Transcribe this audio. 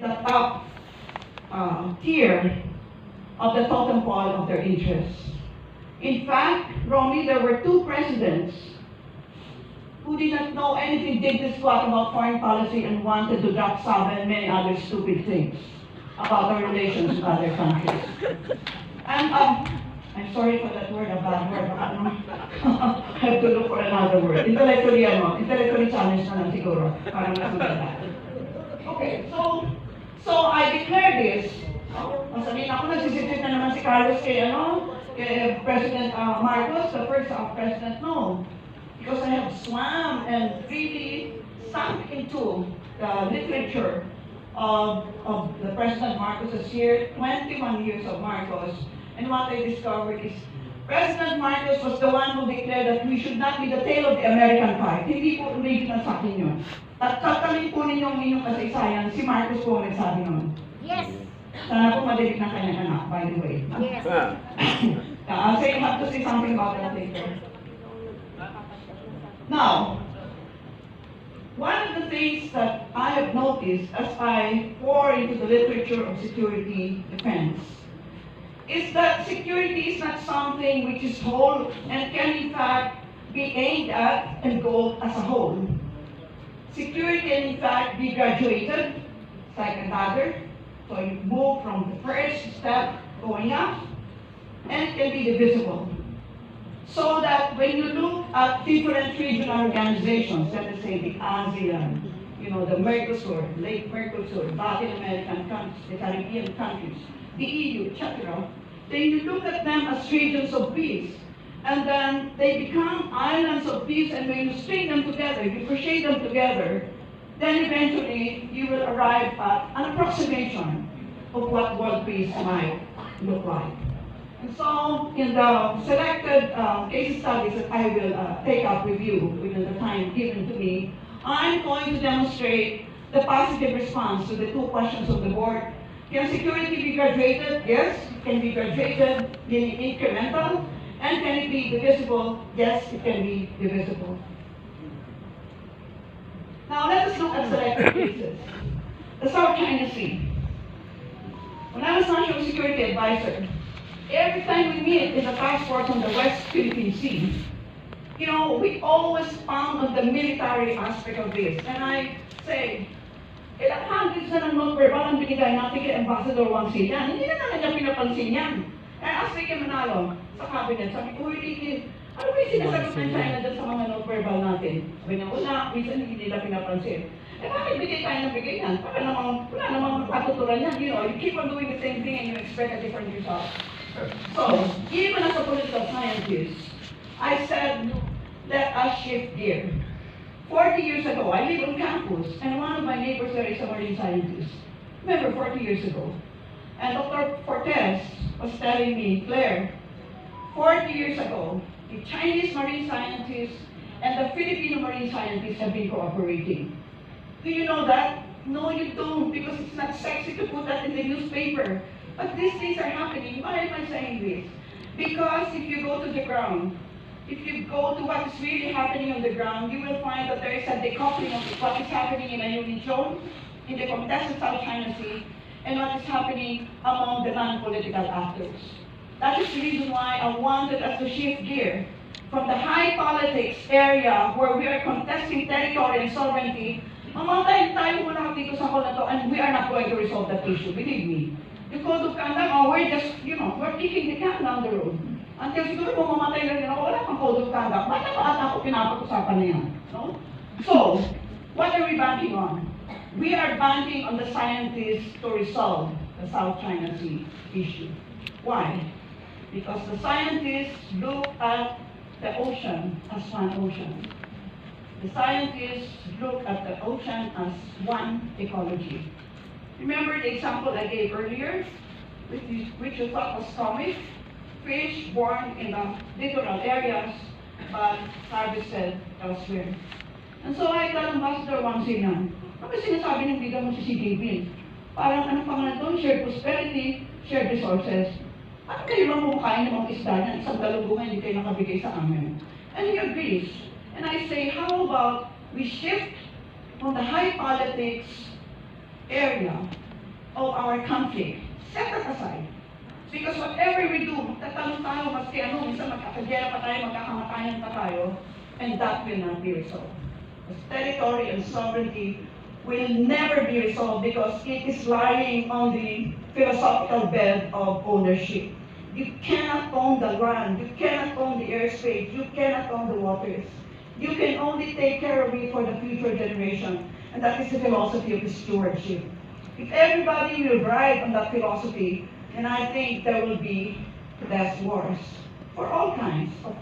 the top tier of the totem pole of their interests. In fact, Romy, there were two presidents who did not know anything, did this squat about foreign policy and wanted to drop Saba and many other stupid things about our relations with other countries. And I'm sorry for that word, a bad word. I have to look for another word. Intellectually challenged na lang siguro. Parang nasulat. Okay, so I declare this. Masabihin ako, nagsisipit na naman si Carlos kay President Marcos, the first president. No. Because I have swam and really sunk into the literature of the President Marcos's year, 21 years of Marcos, and what I discovered is President Marcos was the one who declared that we should not be the tail of the American kite. Hindi po original sa akin yun. Tatamin po ninyong inyong kasaysayan, si Marcos po nagsabi nun. Yes. Sana po madilig ng kanyang anak, by the way. Yes. So you have to say something about that later. Now, one of the things that I have noticed as I pour into the literature of security defense is that security is not something which is whole and can in fact be aimed at and go as a whole. Security can in fact be graduated, it's like a ladder, so you move from the first step going up, and it can be divisible. So that when you look at different regional organizations, let us say the ASEAN, the Mercosur, Lake Mercosur, Latin American countries, the Caribbean countries, the EU, etc., then you look at them as regions of peace. And then they become islands of peace, and when you string them together, you crochet them together, then eventually you will arrive at an approximation of what world peace might look like. And so, in the selected case studies that I will take up with you within the time given to me, I'm going to demonstrate the positive response to the two questions on the board. Can security be graduated? Yes, it can be graduated, meaning incremental. And can it be divisible? Yes, it can be divisible. Now let us look at selected cases. The South China Sea. When I was National Security Advisor, every time we meet in the task force on the West Philippine Sea, we always found on the military aspect of this. And I say, ilang hundreds na ng non-verbal ang binigay natin kay Ambassador Wang Xiyan. Hindi na naman niya pinapansin yan. As Ricky Manalo sa cabinet, sabi ko, ano ba yung sinasagot ng China dyan sa mga non-verbal natin? Sabi niya, wala, minsan hindi nila pinapansin. Bakit bigay tayo ng bigay yan? Para namang, wala namang katuturan yan. You keep on doing the same thing and you expect a different result. So, even as a political scientist, I said, let us shift gear. 40 years ago, I live on campus, and one of my neighbors there is a marine scientist. Remember, 40 years ago. And Dr. Fortes was telling me, Claire, 40 years ago, the Chinese marine scientists and the Filipino marine scientists have been cooperating. Do you know that? No, you don't, because it's not sexy to put that in the newspaper. But these things are happening. Why am I saying this? Because if you go to the ground, if you go to what is really happening on the ground, you will find that there is a decoupling of what is happening in a unit zone, in the contested South China Sea, and what is happening among the non-political actors. That is the reason why I wanted us to shift gear from the high politics area where we are contesting territory and sovereignty. Mamatay tayo muna dito sa hall na to, and we are not going to resolve that issue, believe me. The code of conduct, we're just, we're kicking the can down the road. Until siguro kung mamatay na rin ako, wala pang code of conduct. Bakit pa ata ako pinapag-usapan na yan? No? So, what are we banking on? We are banking on the scientists to resolve the South China Sea issue. Why? Because the scientists look at the ocean as one ocean. The scientists look at the ocean as one ecology. Remember the example I gave earlier, which you thought was comic? Fish born in the littoral areas, but harvested elsewhere. And so I tell Ambassador Wang Xiyan, ano sinasabi ng bida mo si CJB? Parang anong pangalan doon? Shared prosperity, shared resources. At kayo lang mukhain ng mga isda niya, isang dalubungan hindi kayo nakabigay sa amin. And he agrees. And I say, how about we shift from the high politics area of our conflict. Set that aside. Because whatever we do, magtatanong tayo, maski ano, minsan magkakagyera pa tayo, magkakamatayan pa tayo, and that will not be resolved. Because territory and sovereignty will never be resolved because it is lying on the philosophical bed of ownership. You cannot own the land, you cannot own the airspace, you cannot own the waters. You can only take care of it for the future generation, and that is the philosophy of stewardship. If everybody will ride on that philosophy, then I think there will be less wars for all kinds of conflicts.